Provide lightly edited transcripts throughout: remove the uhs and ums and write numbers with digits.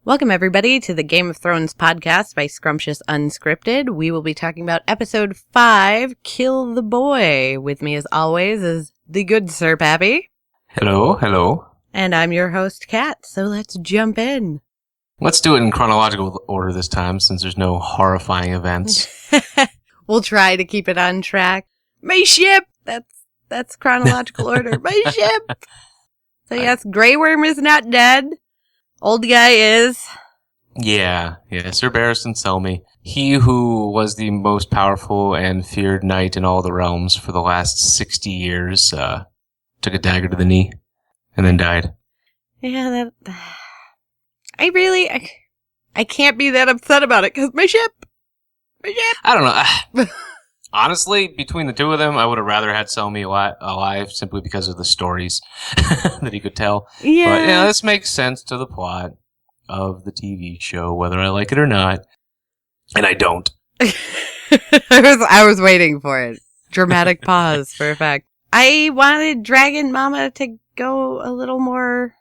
Welcome, everybody, to the Game of Thrones podcast by Scrumptious Unscripted. We will be talking about episode 5, Kill the Boy. With me, as always, is the good Sir Pappy. Hello, hello. And I'm your host, Kat, so let's jump in. Let's do it in chronological order this time, since there's no horrifying events. We'll try to keep it on track. My ship! That's chronological order. My ship! So yes, Grey Worm is not dead. Old guy is. Yeah, Sir Barristan Selmy. He who was the most powerful and feared knight in all the realms for the last 60 years, took a dagger to the knee, and then died. Yeah, I can't be that upset about it, because my ship! I don't know. Honestly, between the two of them, I would have rather had Selmy alive simply because of the stories that he could tell. Yeah. But, this makes sense to the plot of the TV show, whether I like it or not. And I don't. I was waiting for it. Dramatic pause for effect. I wanted Dragon Mama to go a little more.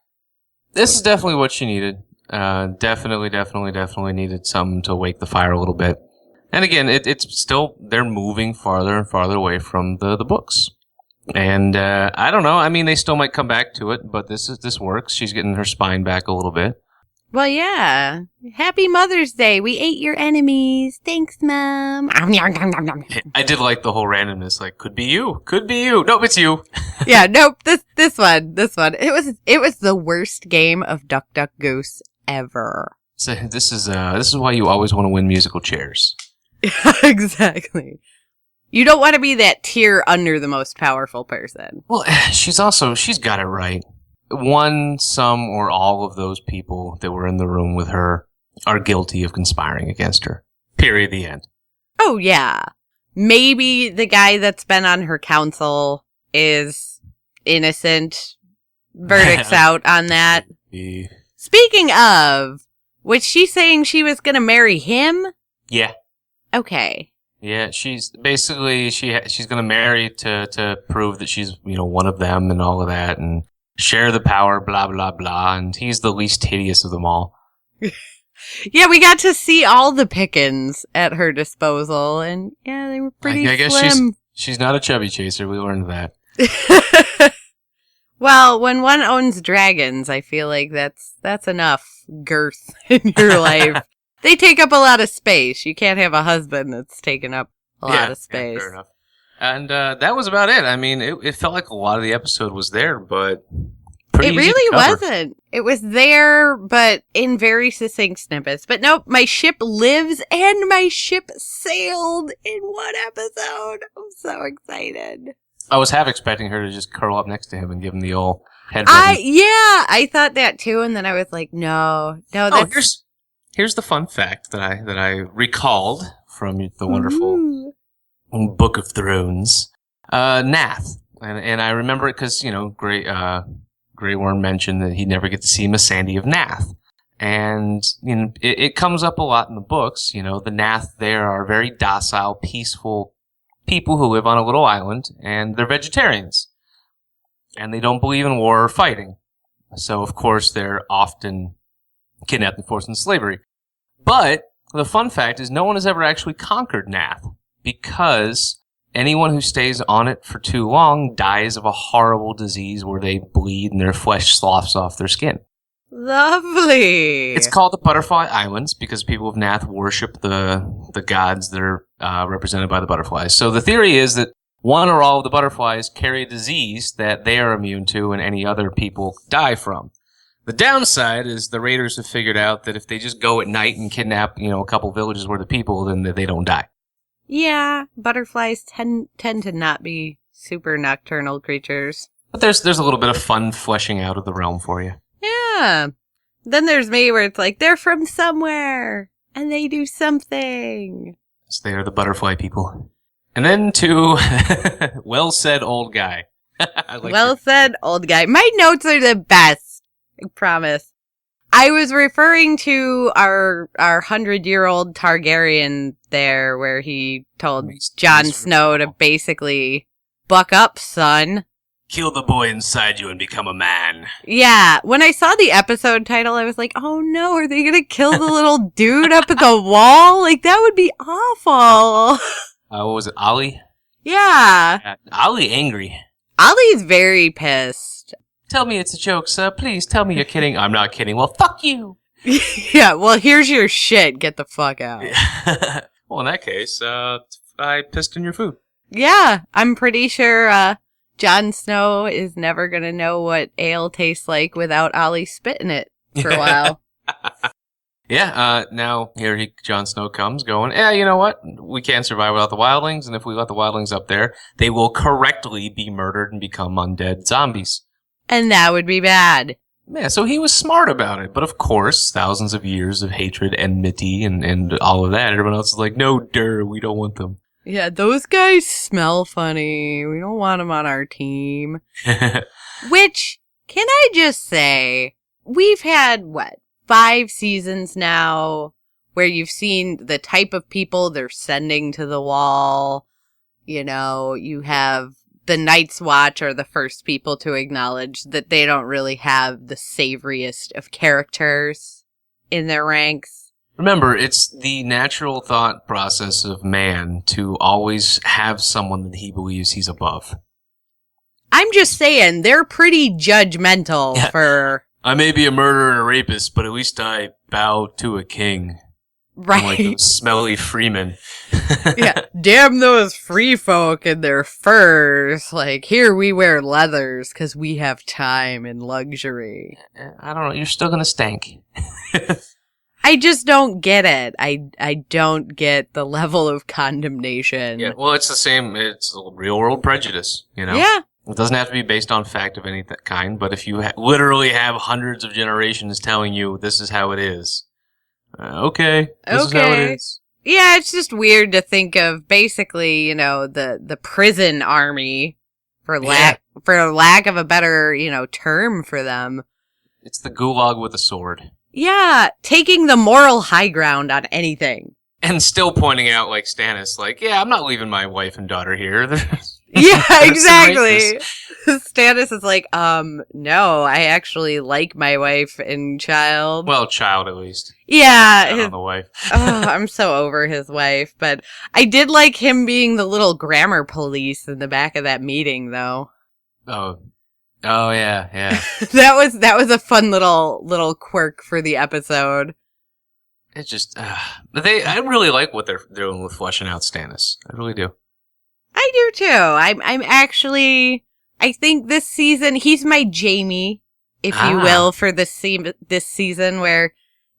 This is definitely what she needed. Definitely needed something to wake the fire a little bit. And again, it's still, they're moving farther and farther away from the books. And, I don't know. I mean, they still might come back to it, but this works. She's getting her spine back a little bit. Well, yeah. Happy Mother's Day. We ate your enemies. Thanks, Mom. I did like the whole randomness. Like, could be you. Nope, it's you. Yeah, nope. This one. It was the worst game of Duck, Duck, Goose ever. So this is why you always want to win musical chairs. Exactly. You don't want to be that tier under the most powerful person. Well, she's got it right. One, some, or all of those people that were in the room with her are guilty of conspiring against her. Period. The end. Oh, yeah. Maybe the guy that's been on her council is innocent. Verdict's out on that. Speaking of, was she saying she was going to marry him? Yeah. Okay. Yeah, she's basically, she's going to marry to prove that she's, one of them and all of that and share the power, blah, blah, blah. And he's the least hideous of them all. Yeah, we got to see all the pickings at her disposal. And yeah, they were pretty I guess slim. she's not a chubby chaser. We learned that. Well, when one owns dragons, I feel like that's enough girth in your life. They take up a lot of space. You can't have a husband that's taking up a lot of space. Yeah, fair enough. And that was about it. I mean, it felt like a lot of the episode was there, but pretty easy really to cover. wasn't. It was there, but in very succinct snippets. But nope, my ship lives and my ship sailed in one episode. I'm so excited. I was half expecting her to just curl up next to him and give him the old head. I thought that too, and then I was like, no, that's... Here's the fun fact that I recalled from the wonderful Book of Thrones. Nath. And I remember it because, Grey Worm mentioned that he'd never get to see Missandei of Nath. And, it comes up a lot in the books. The Nath there are very docile, peaceful people who live on a little island, and they're vegetarians. And they don't believe in war or fighting. So, of course, they're often kidnapped and forced into slavery. But the fun fact is no one has ever actually conquered Nath, because anyone who stays on it for too long dies of a horrible disease where they bleed and their flesh sloughs off their skin. Lovely. It's called the Butterfly Islands because people of Nath worship the gods that are represented by the butterflies. So the theory is that one or all of the butterflies carry a disease that they are immune to and any other people die from. The downside is the raiders have figured out that if they just go at night and kidnap, a couple villages worth of people, then they don't die. Yeah, butterflies tend to not be super nocturnal creatures. But there's a little bit of fun fleshing out of the realm for you. Yeah. Then there's me where it's like, they're from somewhere, and they do something. So they are the butterfly people. And then to well said old guy. Well said old guy. My notes are the best. I promise. I was referring to our 100-year-old Targaryen there, where he told Jon Snow to basically buck up, son. Kill the boy inside you and become a man. Yeah, when I saw the episode title, I was like, oh no, are they gonna kill the little dude up at the wall? Like, that would be awful. What was it, Ollie? Yeah. Ollie angry. Ollie's very pissed. Tell me it's a joke, sir. Please tell me you're kidding. I'm not kidding. Well, fuck you. Yeah, well, here's your shit. Get the fuck out. Well, in that case, I pissed in your food. Yeah, I'm pretty sure Jon Snow is never going to know what ale tastes like without Ollie spitting it for a while. Yeah, now here Jon Snow comes going, you know what? We can't survive without the wildlings, and if we let the wildlings up there, they will correctly be murdered and become undead zombies. And that would be bad. Yeah, so he was smart about it. But of course, thousands of years of hatred, enmity, and all of that, everyone else is like, no, we don't want them. Yeah, those guys smell funny. We don't want them on our team. Which, can I just say, we've had, 5 seasons now where you've seen the type of people they're sending to the wall. You know, you have the Night's Watch are the first people to acknowledge that they don't really have the savoriest of characters in their ranks. Remember, it's the natural thought process of man to always have someone that he believes he's above. I'm just saying, they're pretty judgmental for... I may be a murderer and a rapist, but at least I bow to a king. Right. I'm like those smelly freemen. Yeah, damn those free folk and their furs. Like, here we wear leathers because we have time and luxury. I don't know, you're still gonna stank. I just don't get it. I don't get the level of condemnation. Yeah, well, it's the same. It's real world prejudice, you know? Yeah. It doesn't have to be based on fact of any kind, but if you literally have hundreds of generations telling you this is how it is, okay, this is how it is. Yeah, it's just weird to think of basically, you know, the prison army, for lack of a better, you know, term for them. It's the gulag with a sword. Yeah, taking the moral high ground on anything. And still pointing out, like Stannis, like, yeah, I'm not leaving my wife and daughter here. Yeah, exactly. Stannis is like, no, I actually like my wife and child. Well, child at least. Yeah. Not on the wife. I'm so over his wife, but I did like him being the little grammar police in the back of that meeting, though. Oh yeah. that was a fun little quirk for the episode. It's just, I really like what they're doing with fleshing out Stannis. I really do. I do too. I'm actually, I think this season, he's my Jaime, if you will, for this season where,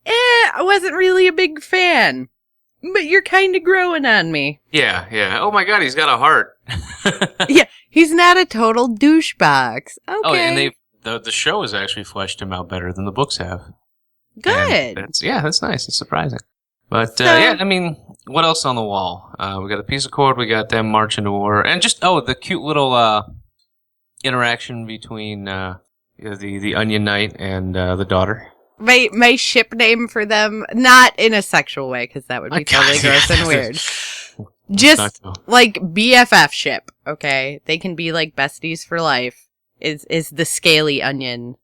I wasn't really a big fan. But you're kind of growing on me. Yeah. Oh my god, he's got a heart. Yeah, he's not a total douchebox. Okay. Oh, and the show has actually fleshed him out better than the books have. Good. That's nice. It's surprising. But, yeah, I mean, what else on the wall? We got a piece of cord, we got them marching to war, and just, the cute little, interaction between, the Onion Knight and, the daughter. My ship name for them, not in a sexual way, because that would be totally gross and weird. Just, like, BFF ship, okay? They can be, like, besties for life, is the Scaly Onion.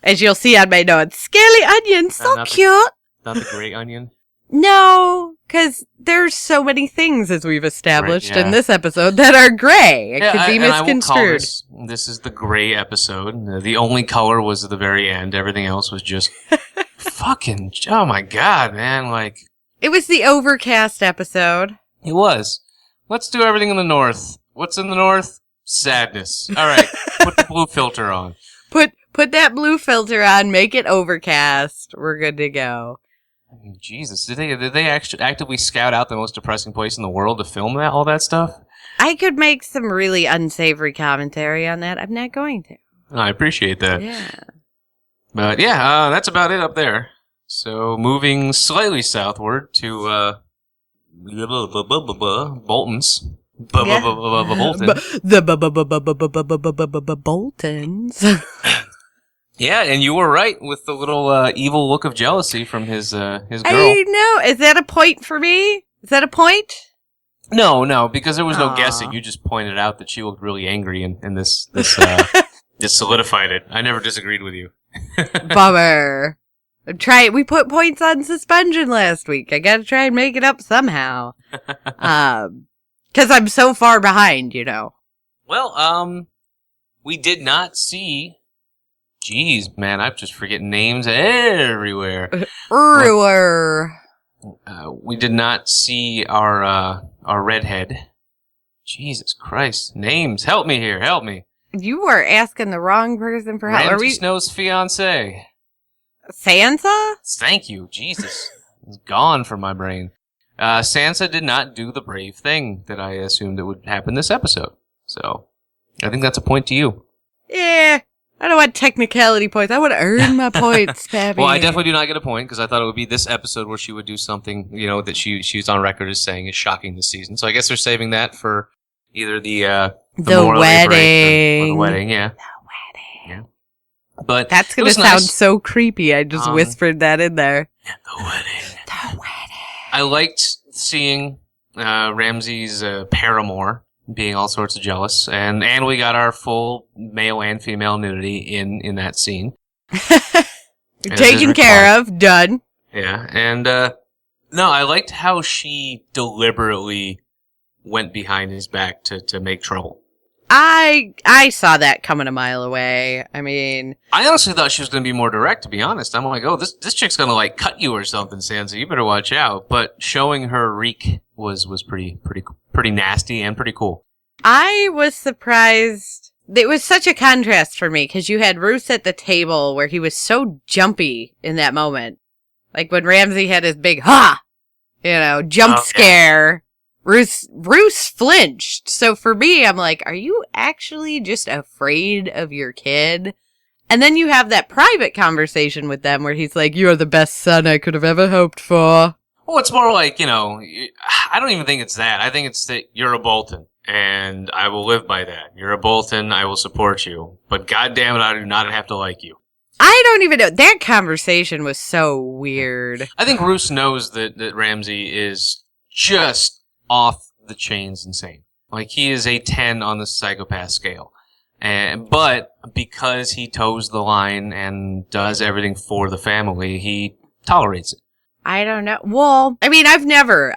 As you'll see on my notes, Scaly Onion, so cute! Not the Great Onion? No, because there's so many things, as we've established in this episode, that are gray. It could be misconstrued. This is the gray episode. The only color was at the very end. Everything else was just fucking, oh my god, man, like... It was the overcast episode. It was. Let's do everything in the north. What's in the north? Sadness. All right, put the blue filter on. Put that blue filter on, make it overcast. We're good to go. I mean, Jesus, did they actually actively scout out the most depressing place in the world to film all that stuff? I could make some really unsavory commentary on that. I'm not going to. I appreciate that. Yeah. But yeah, that's about it up there. So moving slightly southward to Bolton's. Boltons. Yeah, and you were right with the little evil look of jealousy from his girl. I know. Is that a point for me? Is that a point? No, because there was no Aw. guessing. You just pointed out that she looked really angry, and this just solidified it. I never disagreed with you. Bummer. We put points on suspension last week. I gotta try and make it up somehow. Cause I'm so far behind, you know. Well, we did not see. Jeez, man, I'm just forgetting names everywhere. We did not see our redhead. Jesus Christ, names! Help me here, help me. You are asking the wrong person for help. Ramsay Snow's fiance. Sansa? Thank you, Jesus. It's gone from my brain. Sansa did not do the brave thing that I assumed it would happen this episode. So, I think that's a point to you. Yeah, I don't want technicality points. I want to earn my points, Pappy. Well, I definitely do not get a point because I thought it would be this episode where she would do something, you know, that she's on record as saying is shocking this season. So I guess they're saving that for either the wedding. Or the wedding, yeah. Yeah. But that's going to sound so creepy. I just whispered that in there. The wedding. I liked seeing Ramsay's paramour being all sorts of jealous, and we got our full male and female nudity in that scene. Taken care of, done. Yeah, and no, I liked how she deliberately went behind his back to make trouble. I saw that coming a mile away. I mean, I honestly thought she was going to be more direct, to be honest. I'm like, oh, this chick's going to like cut you or something, Sansa. You better watch out. But showing her reek was pretty nasty and pretty cool. I was surprised. It was such a contrast for me because you had Roose at the table where he was so jumpy in that moment. Like when Ramsay had his big jump scare. Roose flinched. So for me, I'm like, are you actually just afraid of your kid? And then you have that private conversation with them where he's like, you're the best son I could have ever hoped for. Well, it's more like, I don't even think it's that. I think it's that you're a Bolton, and I will live by that. You're a Bolton, I will support you. But goddamn it, I do not have to like you. I don't even know. That conversation was so weird. I think Roose knows that Ramsay is just off the chains insane. Like, he is a 10 on the psychopath scale. But because he toes the line and does everything for the family, he tolerates it. I don't know. Well, I mean, I've never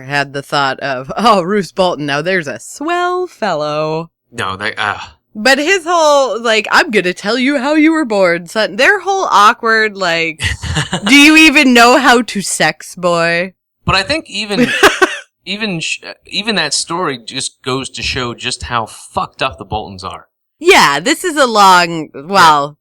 had the thought of, oh, Roose Bolton, now there's a swell fellow. No, But his whole, like, I'm gonna tell you how you were born, son. Their whole awkward, like, do you even know how to sex, boy? But I think even that story just goes to show just how fucked up the Boltons are. Yeah, this is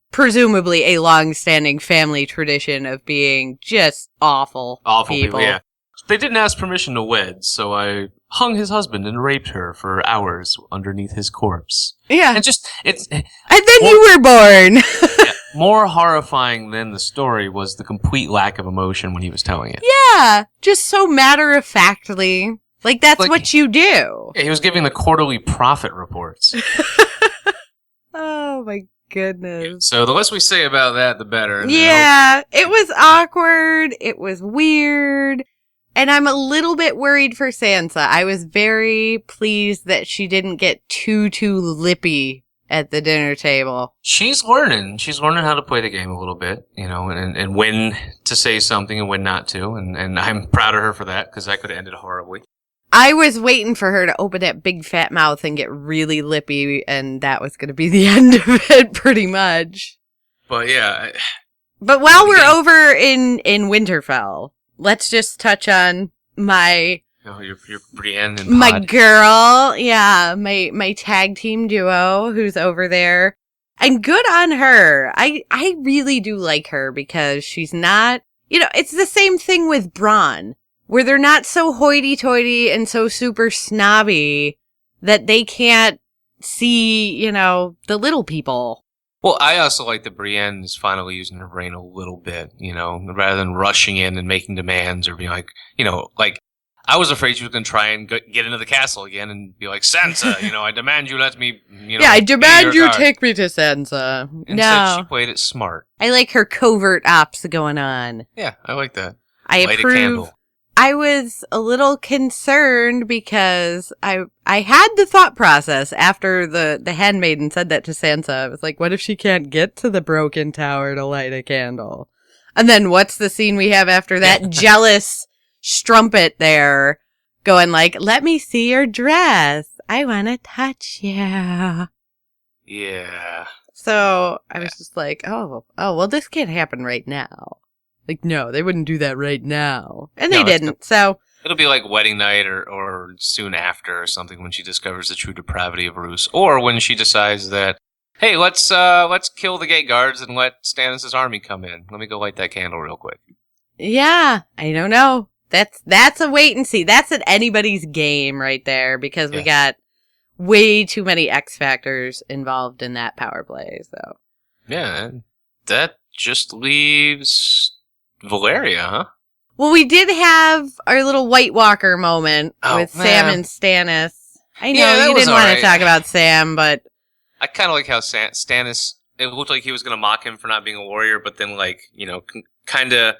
presumably a long-standing family tradition of being just awful people. Yeah. They didn't ask permission to wed, so I hung his husband and raped her for hours underneath his corpse. Yeah. And then you were born! Yeah, more horrifying than the story was the complete lack of emotion when he was telling it. Yeah, just so matter-of-factly. Like, that's what you do. Yeah, he was giving the quarterly profit reports. Oh my goodness. So the less we say about that, the better. Yeah, it was awkward. It was weird. And I'm a little bit worried for Sansa. I was very pleased that she didn't get too lippy at the dinner table. She's learning. She's learning how to play the game a little bit, and when to say something and when not to. And I'm proud of her for that, because that could have ended horribly. I was waiting for her to open that big fat mouth and get really lippy, and that was going to be the end of it, pretty much. But yeah. But while we're over in Winterfell, let's just touch on my... Oh, your Brienne and my girl, yeah, my tag team duo who's over there. And good on her. I really do like her because she's not... it's the same thing with Bronn, where they're not so hoity-toity and so super snobby that they can't see, the little people. Well, I also like that Brienne is finally using her brain a little bit, rather than rushing in and making demands or being like, I was afraid she was going to try and get into the castle again and be like, Sansa, I demand you let me, Yeah, I demand you take me to Sansa. Instead, she played it smart. I like her covert ops going on. Yeah, I like that. I Light approve. a candle. I was a little concerned because I had the thought process after the handmaiden said that to Sansa. I was like, what if she can't get to the broken tower to light a candle? And then what's the scene we have after that? Jealous strumpet there going like, let me see your dress. I want to touch you. Yeah. So I was just like, well, this can't happen right now. Like, no, they wouldn't do that right now. And they didn't, so... It'll be like wedding night or soon after or something when she discovers the true depravity of Roose. Or when she decides that, hey, let's kill the gate guards and let Stannis' army come in. Let me go light that candle real quick. Yeah, I don't know. That's a wait and see. That's at anybody's game right there because we got way too many X factors involved in that power play, so... Yeah, that just leaves... Valeria, huh? Well, we did have our little White Walker moment with Sam and Stannis. I know you didn't want to talk about Sam, but... I kind of like how Stannis, it looked like he was going to mock him for not being a warrior, but then, like, you know, kind of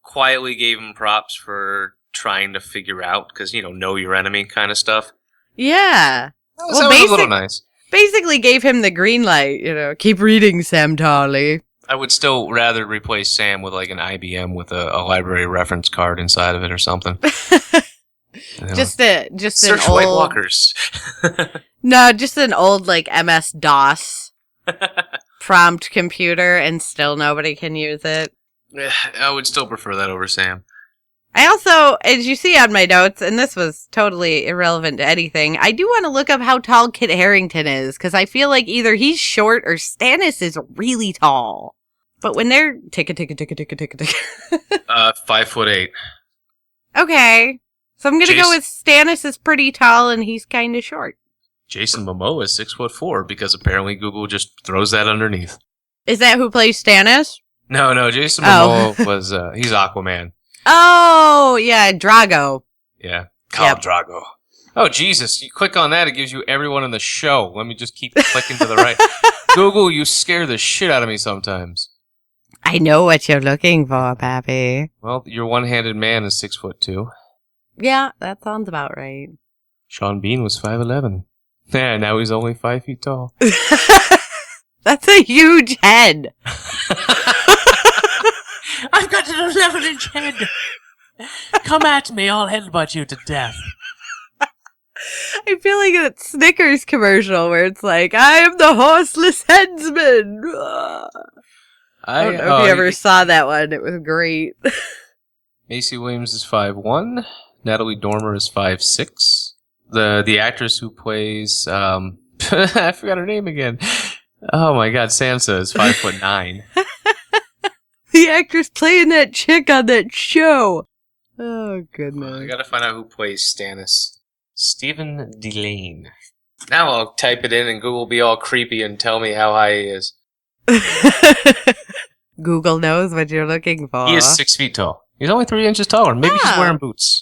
quietly gave him props for trying to figure out, because, you know your enemy kind of stuff. Yeah. That was a little nice. Basically gave him the green light, keep reading, Sam Tarly. I would still rather replace Sam with like an IBM with a library reference card inside of it or something. Just Search an old White Walkers. No, just an old like MS DOS prompt computer, and still nobody can use it. I would still prefer that over Sam. I also, as you see on my notes, and this was totally irrelevant to anything, I do want to look up how tall Kit Harington is, because I feel like either he's short or Stannis is really tall. But when they're ticka. 5'8". Okay. So I'm gonna go with Stannis is pretty tall and he's kinda short. Jason Momoa is 6'4", because apparently Google just throws that underneath. Is that who plays Stannis? No, Jason Momoa was, he's Aquaman. Oh, yeah, Drago. Yeah, Drago. Oh, Jesus, you click on that, it gives you everyone in the show. Let me just keep clicking to the right. Google, you scare the shit out of me sometimes. I know what you're looking for, Pappy. Well, your one-handed man is 6'2". Yeah, that sounds about right. Sean Bean was 5'11". Yeah, now he's only 5 feet tall. That's a huge head. I've got an 11-inch head. Come at me, I'll headbutt you to death. I feel like that Snickers commercial where it's like, I am the horseless headsman. I don't know if you ever saw that one. It was great. Macy Williams is 5'1". Natalie Dormer is 5'6". The actress who plays I forgot her name again. Oh my God, Sansa is 5'9". The actress playing that chick on that show. Oh goodness! I gotta find out who plays Stannis. Stephen Delane. Now I'll type it in and Google will be all creepy and tell me how high he is. Google knows what you're looking for. He is 6 feet tall. He's only 3 inches taller. Maybe he's wearing boots.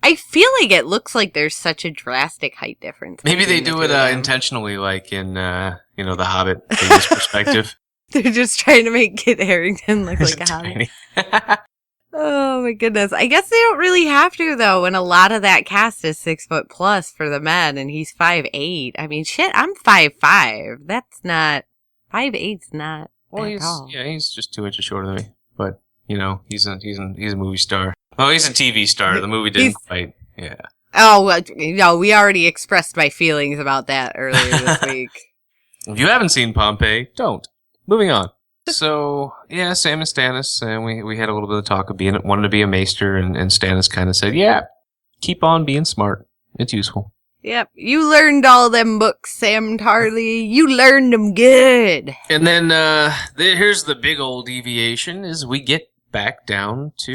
I feel like it looks like there's such a drastic height difference. Maybe they do it intentionally, like in The Hobbit, from this perspective. They're just trying to make Kit Harington look like a hobbit. Oh my goodness. I guess they don't really have to though, when a lot of that cast is 6 foot plus for the men and he's 5'8". I mean shit, I'm 5'5". That's not 5'8's not tall. He's just 2 inches shorter than me. But, he's a movie star. Well, he's a TV star. The movie didn't quite. Yeah. Oh, no, we already expressed my feelings about that earlier this week. If you haven't seen Pompeii, don't. Moving on. So, yeah, Sam and Stannis, and we had a little bit of talk of wanting to be a maester, and Stannis kind of said, yeah, keep on being smart. It's useful. Yep, you learned all them books, Sam Tarly. You learned them good. And then here's the big old deviation, is we get back down to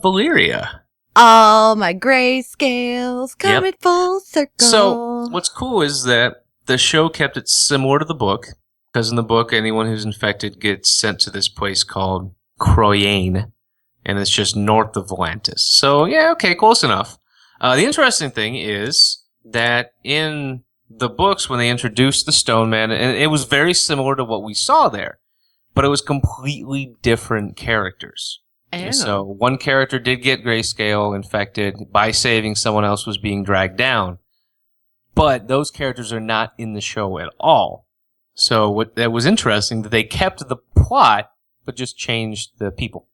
Valyria. All my grayscales come in full circle. So, what's cool is that the show kept it similar to the book. Because in the book, anyone who's infected gets sent to this place called Croyane, and it's just north of Volantis. So, yeah, okay, close enough. The interesting thing is that in the books, when they introduced the Stone Man, and it was very similar to what we saw there, but it was completely different characters. Oh. So one character did get Greyscale infected by saving someone else was being dragged down. But those characters are not in the show at all. So what that was interesting that they kept the plot, but just changed the people.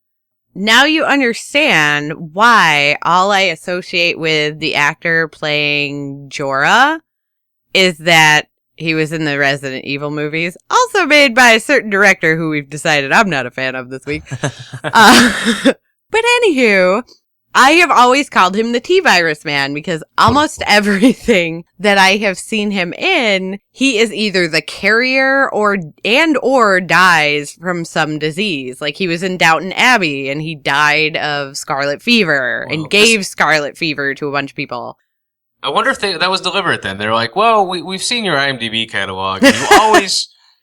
Now you understand why all I associate with the actor playing Jorah is that he was in the Resident Evil movies, also made by a certain director who we've decided I'm not a fan of this week. But anywho, I have always called him the T-Virus Man because almost everything that I have seen him in, he is either the carrier or dies from some disease. Like he was in Downton Abbey and he died of scarlet fever and gave scarlet fever to a bunch of people. I wonder if that was deliberate then. They're like, well, we've seen your IMDb catalog. And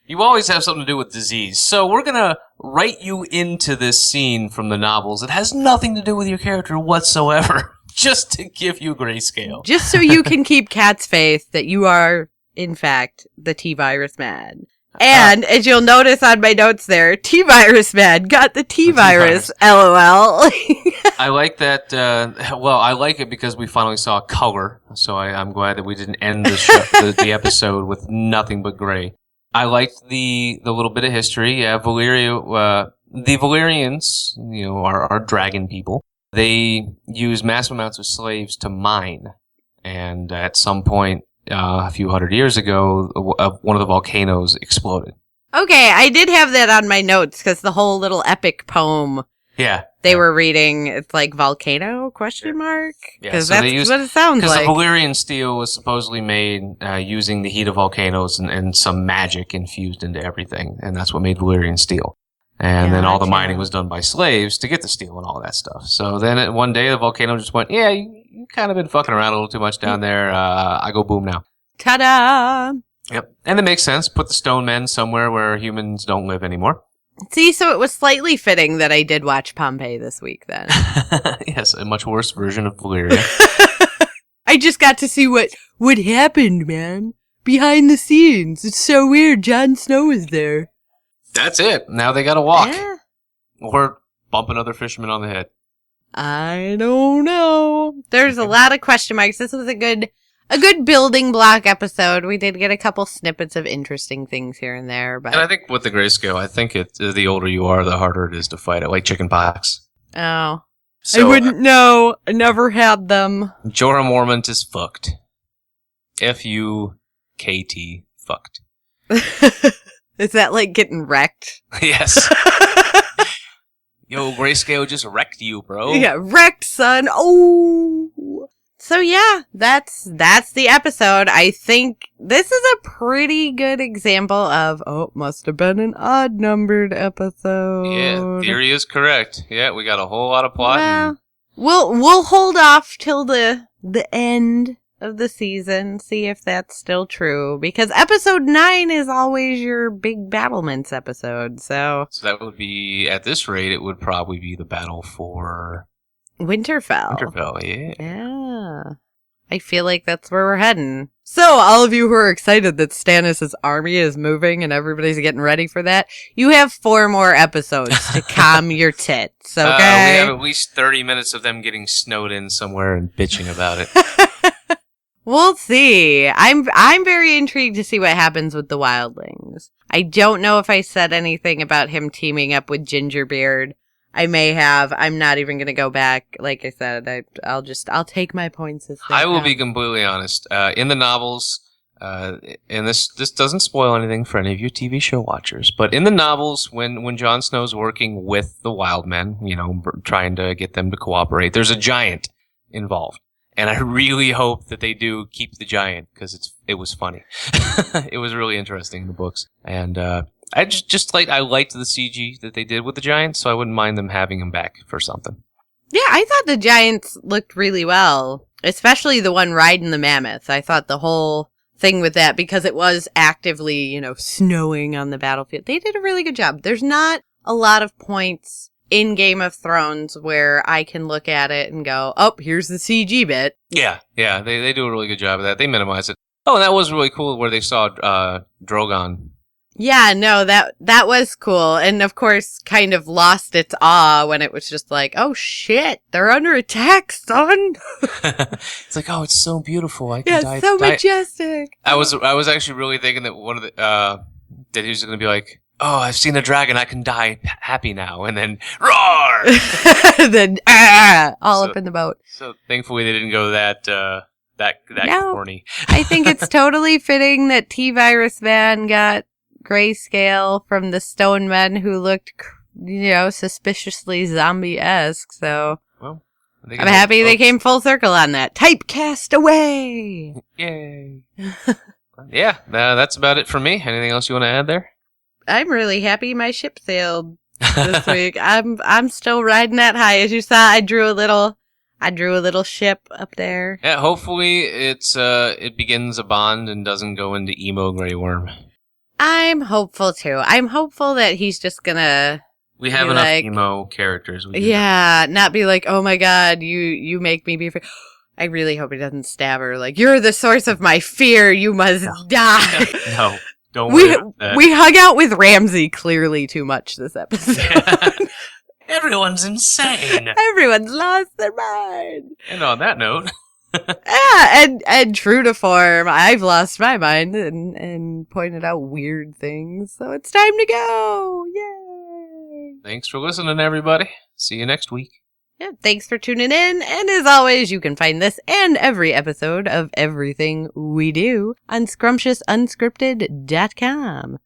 you always have something to do with disease. So we're going to write you into this scene from the novels. It has nothing to do with your character whatsoever. Just to give you Greyscale. Just so you can keep Kat's faith that you are, in fact, the T-Virus Man. And, as you'll notice on my notes there, T-Virus Man got the T-Virus, LOL. I like that, I like it because we finally saw color, so I'm glad that we didn't end the episode with nothing but gray. I liked the little bit of history. Yeah, the Valyrians, are dragon people. They use massive amounts of slaves to mine, and at some point, a few hundred years ago, one of the volcanoes exploded. Okay, I did have that on my notes because the whole little epic poem they were reading, it's like volcano, question mark? Because that's what it sounds like. Because the Valyrian steel was supposedly made using the heat of volcanoes and some magic infused into everything, and that's what made Valyrian steel. And then all the mining was done by slaves to get the steel and all that stuff. So then one day the volcano just went, yeah, you kind of been fucking around a little too much down there. I go boom now. Ta-da! Yep. And it makes sense. Put the stone men somewhere where humans don't live anymore. See, so it was slightly fitting that I did watch Pompeii this week then. Yes, a much worse version of Valyria. I just got to see what happened, man. Behind the scenes. It's so weird. Jon Snow is there. That's it. Now they gotta walk. Yeah. Or bump another fisherman on the head. I don't know. There's a lot of question marks. This was a good building block episode. We did get a couple snippets of interesting things here and there. But and I think with the Greyscale, I think the older you are, the harder it is to fight it, like chicken pox. Oh. So, I wouldn't know. I never had them. Jorah Mormont is fucked. F-U-K-T, fucked. Is that like getting wrecked? Yes. Yo, Greyscale just wrecked you, bro. Yeah, wrecked, son. Oh. So yeah, that's the episode. I think this is a pretty good example of, must have been an odd-numbered episode. Yeah, theory is correct. Yeah, we got a whole lot of plot. Well, we'll hold off till the end of the season, see if that's still true, because episode 9 is always your big battlements episode, so that would be, at this rate, it would probably be the battle for Winterfell. Yeah. I feel like that's where we're heading. So, all of you who are excited that Stannis' army is moving and everybody's getting ready for that, you have 4 more episodes to calm your tits, okay? We have at least 30 minutes of them getting snowed in somewhere and bitching about it. We'll see. I'm very intrigued to see what happens with the wildlings. I don't know if I said anything about him teaming up with Gingerbeard. I may have. I'm not even going to go back. Like I said, I'll take my points as they I will come. be completely honest. In the novels, and this doesn't spoil anything for any of you TV show watchers, but in the novels, when Jon Snow's working with the wild men, trying to get them to cooperate, there's a giant involved. And I really hope that they do keep the giant, because it was funny. It was really interesting in the books. And I liked the CG that they did with the giant, so I wouldn't mind them having him back for something. Yeah, I thought the giants looked really well, especially the one riding the mammoth. I thought the whole thing with that, because it was actively, snowing on the battlefield. They did a really good job. There's not a lot of points in Game of Thrones where I can look at it and go, here's the CG bit. Yeah, they do a really good job of that. They minimize it. Oh, and that was really cool where they saw Drogon Yeah, no, that was cool. And of course, kind of lost its awe when it was just like, oh shit, they're under attack, son. It's like, oh, it's so beautiful. I can Yeah, die. so majestic. I was actually really thinking that one of the that he was going to be like, oh, I've seen a dragon. I can die happy now, and then roar. Then all up in the boat. So thankfully they didn't go that corny. I think it's totally fitting that T-Virus Man got Greyscale from the stone men who looked, suspiciously zombie-esque. So well, I'm happy they came full circle on that. Typecast away! Yay! Yeah, that's about it for me. Anything else you want to add there? I'm really happy my ship sailed this week. I'm still riding that high. As you saw, I drew a little ship up there. Yeah, hopefully it begins a bond and doesn't go into emo Grey Worm. I'm hopeful too. I'm hopeful that he's just gonna. We have enough emo characters. Not be like, oh my god, you make me be afraid. I really hope he doesn't stab her. Like, you're the source of my fear. You must die. No, don't worry about that. We hung out with Ramsey clearly too much this episode. Everyone's insane. Everyone's lost their mind. And on that note. Yeah, and true to form, I've lost my mind and pointed out weird things, so it's time to go! Yay! Thanks for listening, everybody. See you next week. Yeah, thanks for tuning in, and as always, you can find this and every episode of everything we do on ScrumptiousUnscripted.com.